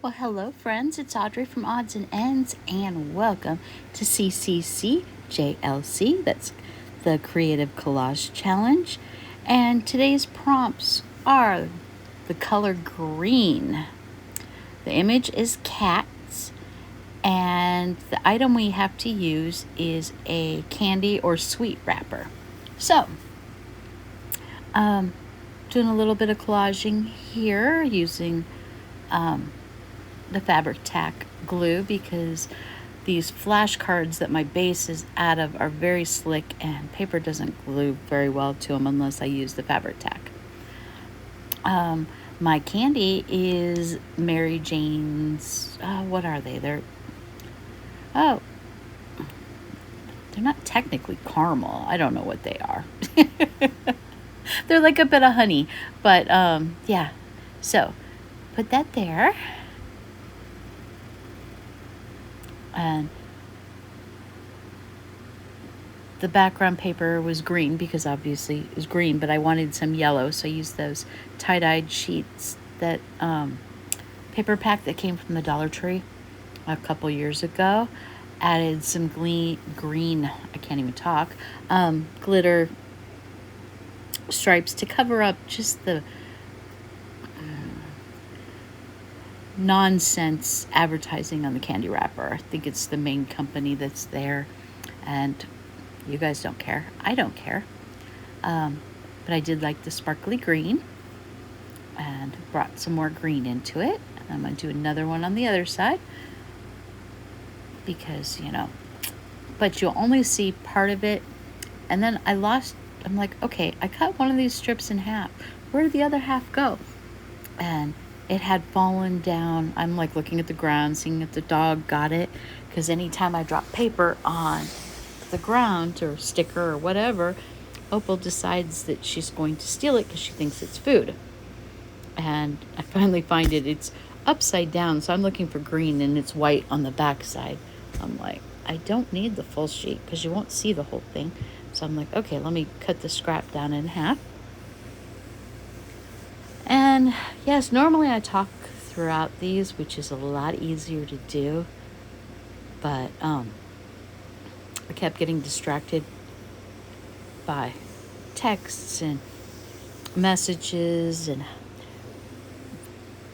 Well, hello, friends. It's Audrey from Odds and Ends, and welcome to CCCJLC. That's the Creative Collage Challenge. And today's prompts are the color green. The image is cats, and the item we have to use is a candy or sweet wrapper. So, doing a little bit of collaging here using the fabric tack glue because these flashcards that my base is out of are very slick and paper doesn't glue very well to them unless I use the fabric tack. My candy is Mary Jane's, what are they? They're not technically caramel. I don't know what they are. They're like a bit of honey, but yeah. So put that there. And the background paper was green because obviously it was green, but I wanted some yellow, so I used those tie-dyed sheets, that paper pack that came from the Dollar Tree a couple years ago. Added some green, I can't even talk, glitter stripes to cover up just the nonsense advertising on the candy wrapper. I think it's the main company that's there, and you guys don't care. I don't care. But I did like the sparkly green and brought some more green into it. And I'm going to do another one on the other side because, but you'll only see part of it. And then I'm like, okay, I cut one of these strips in half. Where did the other half go? And it had fallen down. I'm like looking at the ground, seeing if the dog got it. Because anytime I drop paper on the ground or sticker or whatever, Opal decides that she's going to steal it because she thinks it's food. And I finally find it's upside down. So I'm looking for green and it's white on the back side. I'm like, I don't need the full sheet because you won't see the whole thing. So I'm like, okay, let me cut the scrap down in half. And yes, normally I talk throughout these, which is a lot easier to do. But I kept getting distracted by texts and messages. And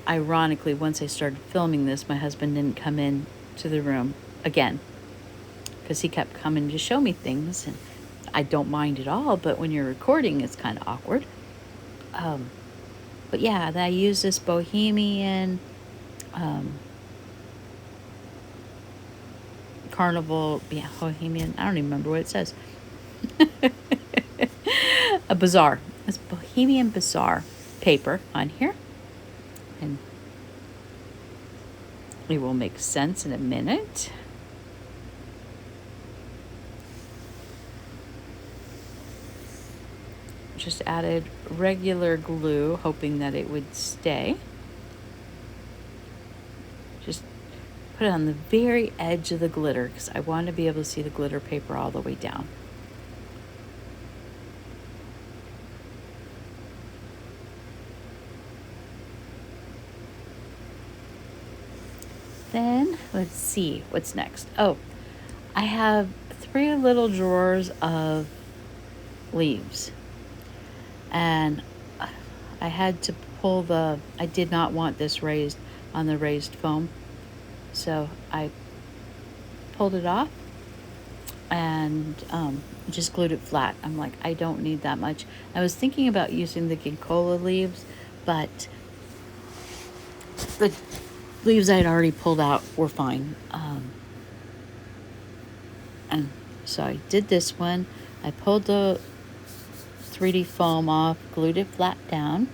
ironically, once I started filming this, my husband didn't come in to the room again because he kept coming to show me things. And I don't mind at all, but when you're recording, it's kind of awkward. But yeah, I use this Bohemian Carnival, Bohemian, I don't even remember what it says. A bazaar. It's Bohemian Bazaar paper on here. And it will make sense in a minute. Just added regular glue, hoping that it would stay. Just put it on the very edge of the glitter because I want to be able to see the glitter paper all the way down. Then let's see what's next. Oh, I have 3 little drawers of leaves. And I had to pull I did not want this raised on the raised foam. So I pulled it off and just glued it flat. I'm like, I don't need that much. I was thinking about using the ginkgola leaves, but the leaves I had already pulled out were fine. And so I did this one. I pulled the 3D foam off, glued it flat down.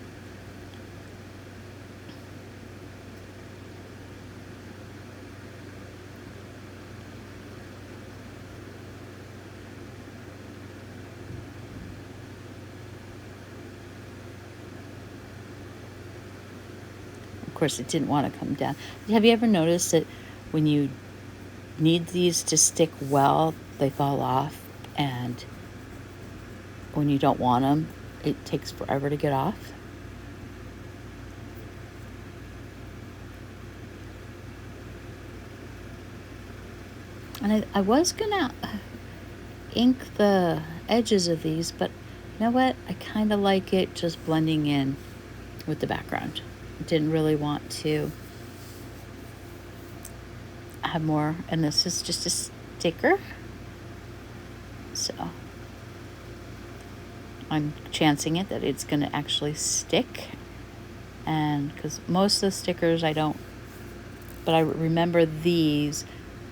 Of course, it didn't want to come down. Have you ever noticed that when you need these to stick well, they fall off, and when you don't want them, it takes forever to get off? And I was gonna ink the edges of these, but you know what? I kind of like it just blending in with the background. Didn't really want to have more, and this is just a sticker, so I'm chancing it that it's going to actually stick. And because most of the stickers I don't, but I remember these,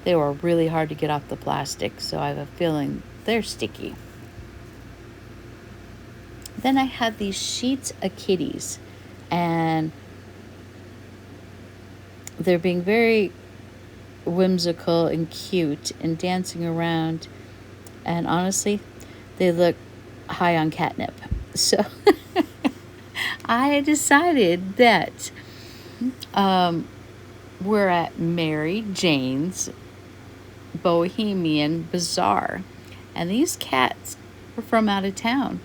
they were really hard to get off the plastic, so I have a feeling they're sticky. Then I had these sheets of kitties, and they're being very whimsical and cute and dancing around, and honestly, they look high on catnip. So I decided that we're at Mary Jane's Bohemian Bazaar, and these cats were from out of town,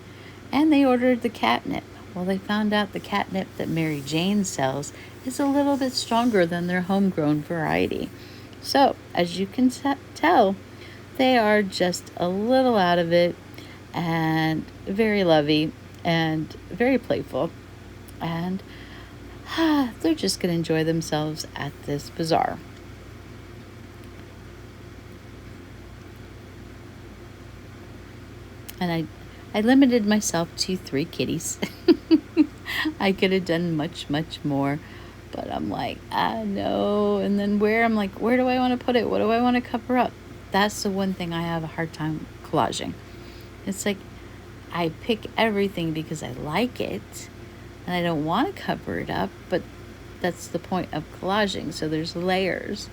and they ordered the catnip. Well, they found out the catnip that Mary Jane sells is a little bit stronger than their homegrown variety. So, as you can tell, they are just a little out of it, and very lovey and very playful, and they're just going to enjoy themselves at this bazaar. And I limited myself to 3 kitties. I could have done much, much more, but I'm like, I know. And then I'm like, where do I want to put it? What do I want to cover up? That's the one thing I have a hard time collaging. It's like I pick everything because I like it and I don't want to cover it up, but that's the point of collaging. So there's layers,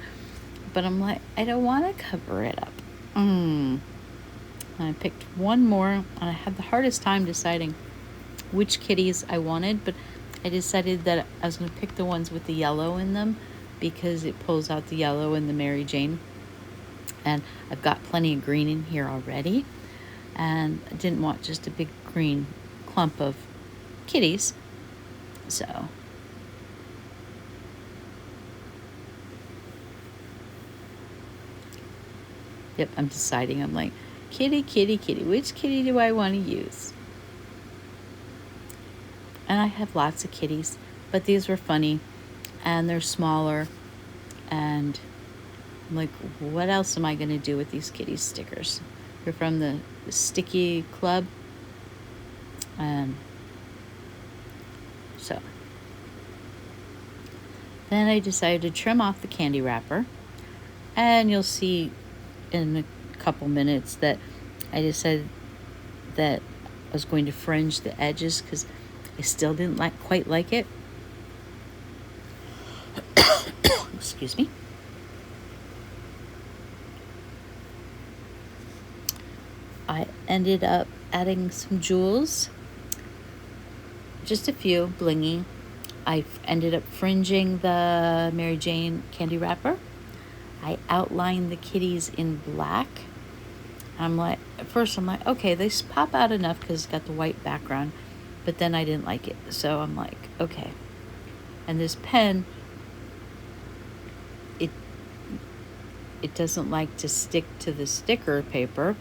but I'm like, I don't want to cover it up. And I picked one more, and I had the hardest time deciding which kitties I wanted, but I decided that I was going to pick the ones with the yellow in them because it pulls out the yellow in the Mary Jane. And I've got plenty of green in here already, and I didn't want just a big green clump of kitties. So yep, I'm deciding. I'm like, kitty, kitty, kitty. Which kitty do I want to use? And I have lots of kitties, but these were funny, and they're smaller, and I'm like, what else am I going to do with these kitty stickers? They're from the Sticky Club, and so then I decided to trim off the candy wrapper, and you'll see in a couple minutes that I decided that I was going to fringe the edges because I still didn't quite like it. Excuse me. I ended up adding some jewels, just a few blingy. I ended up fringing the Mary Jane candy wrapper. I outlined the kitties in black. At first I'm like, okay, they pop out enough because it's got the white background, but then I didn't like it. So I'm like, okay. And this pen, it doesn't like to stick to the sticker paper,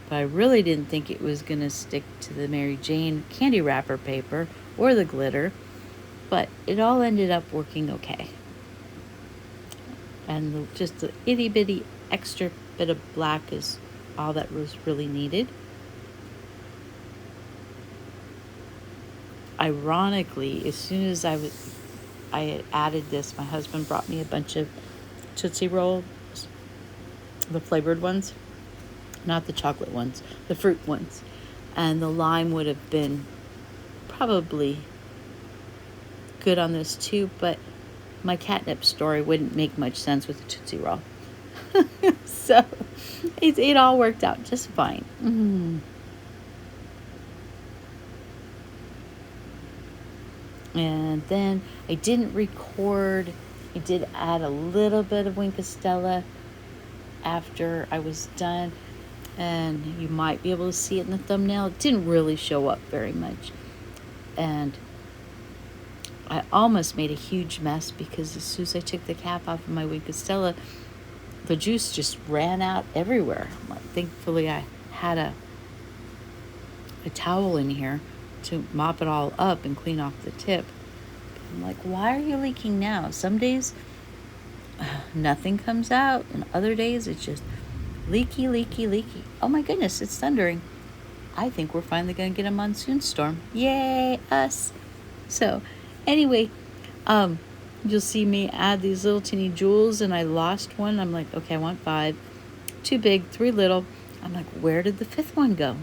but I really didn't think it was going to stick to the Mary Jane candy wrapper paper or the glitter, but it all ended up working okay. And just the itty bitty extra bit of black is all that was really needed. Ironically, as soon as I had added this, my husband brought me a bunch of Tootsie Rolls, the flavored ones, not the chocolate ones, the fruit ones. And the lime would have been probably good on this too, but my catnip story wouldn't make much sense with the Tootsie Roll. So it all worked out just fine. And then I didn't record. I did add a little bit of Wink of Stella after I was done, and you might be able to see it in the thumbnail. It didn't really show up very much, and I almost made a huge mess because as soon as I took the cap off of my Wink of Stella, the juice just ran out everywhere. Thankfully, I had a towel in here to mop it all up and clean off the tip. I'm like, why are you leaking now? Some days nothing comes out, and other days it's just leaky, leaky, leaky. Oh my goodness, it's thundering. I think we're finally going to get a monsoon storm. Yay, us. So, anyway, you'll see me add these little teeny jewels, and I lost one. I'm like, okay, I want 5. 2 big, 3 little. I'm like, where did the 5th one go?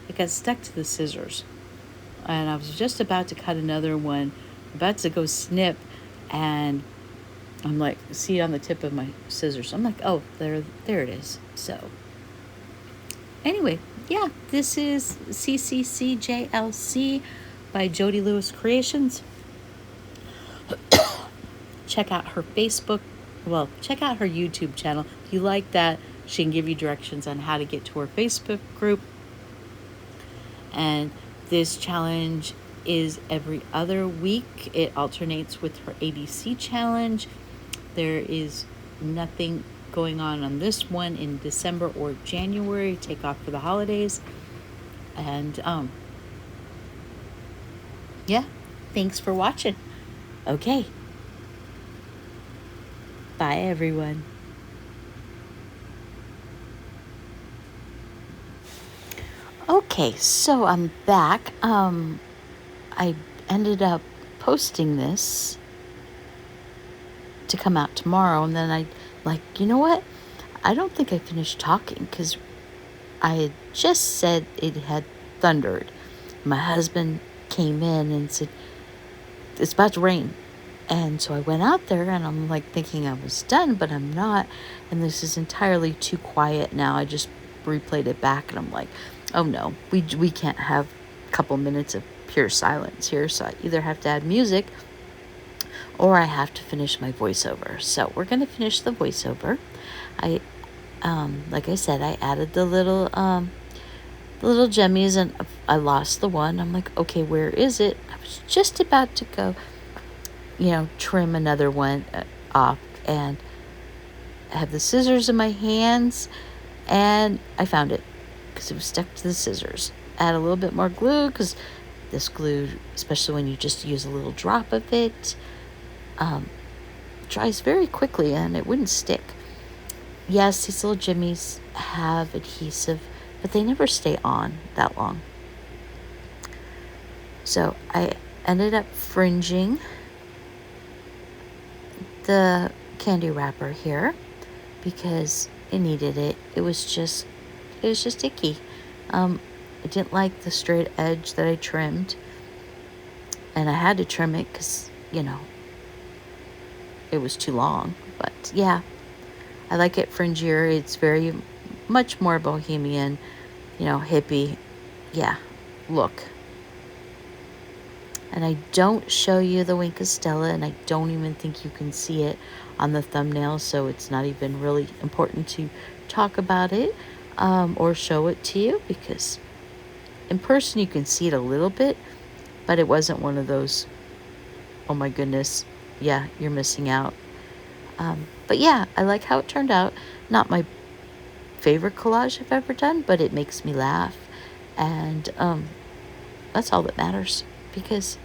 It got stuck to the scissors. And I was just about to cut another one, about to go snip, and I'm like, see it on the tip of my scissors. I'm like, oh, there it is. So, anyway, yeah, this is CCCJLC by Jody Lewis Creations. Check out her Facebook. Well, check out her YouTube channel. If you like that, she can give you directions on how to get to her Facebook group. And this challenge is every other week. It alternates with her ABC challenge. There is nothing going on this one in December or January. Take off for the holidays. And yeah, thanks for watching. Okay. Bye, everyone. Okay, so I'm back. I ended up posting this to come out tomorrow, and then I you know what? I don't think I finished talking because I had just said it had thundered. My husband came in and said, it's about to rain. And so I went out there, and I'm like thinking I was done, but I'm not. And this is entirely too quiet now. I just replayed it back, and I'm like, oh no, we can't have a couple minutes of pure silence here. So I either have to add music or I have to finish my voiceover. So we're going to finish the voiceover. Like I said, I added the little jemmies, and I lost the one. I'm like, okay, where is it? I was just about to go, trim another one off, and I have the scissors in my hands, and I found it because it was stuck to the scissors. Add a little bit more glue, because this glue, especially when you just use a little drop of it, dries very quickly and it wouldn't stick. Yes, these little jimmies have adhesive, but they never stay on that long. So I ended up fringing the candy wrapper here because it needed it. It was just icky. I didn't like the straight edge that I trimmed, and I had to trim it because, it was too long. But yeah, I like it fringier. It's very much more bohemian, hippie, look. And I don't show you the Wink of Stella, and I don't even think you can see it on the thumbnail, so it's not even really important to talk about it or show it to you, because in person you can see it a little bit, but it wasn't one of those, oh my goodness, yeah, you're missing out. But yeah, I like how it turned out. Not my favorite collage I've ever done, but it makes me laugh, and that's all that matters, because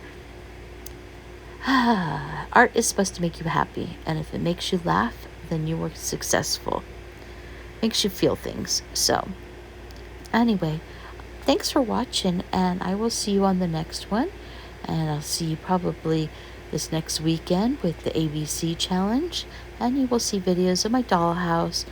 art is supposed to make you happy, and if it makes you laugh, then you were successful. Makes you feel things. So anyway, thanks for watching, and I will see you on the next one, and I'll see you probably this next weekend with the ABC challenge, and you will see videos of my dollhouse.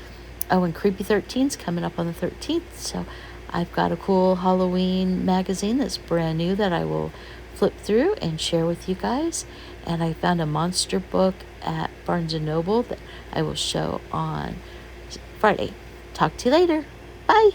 Oh, and Creepy 13's coming up on the 13th, so I've got a cool Halloween magazine that's brand new that I will flip through and share with you guys. And I found a monster book at Barnes & Noble that I will show on Friday. Talk to you later. Bye.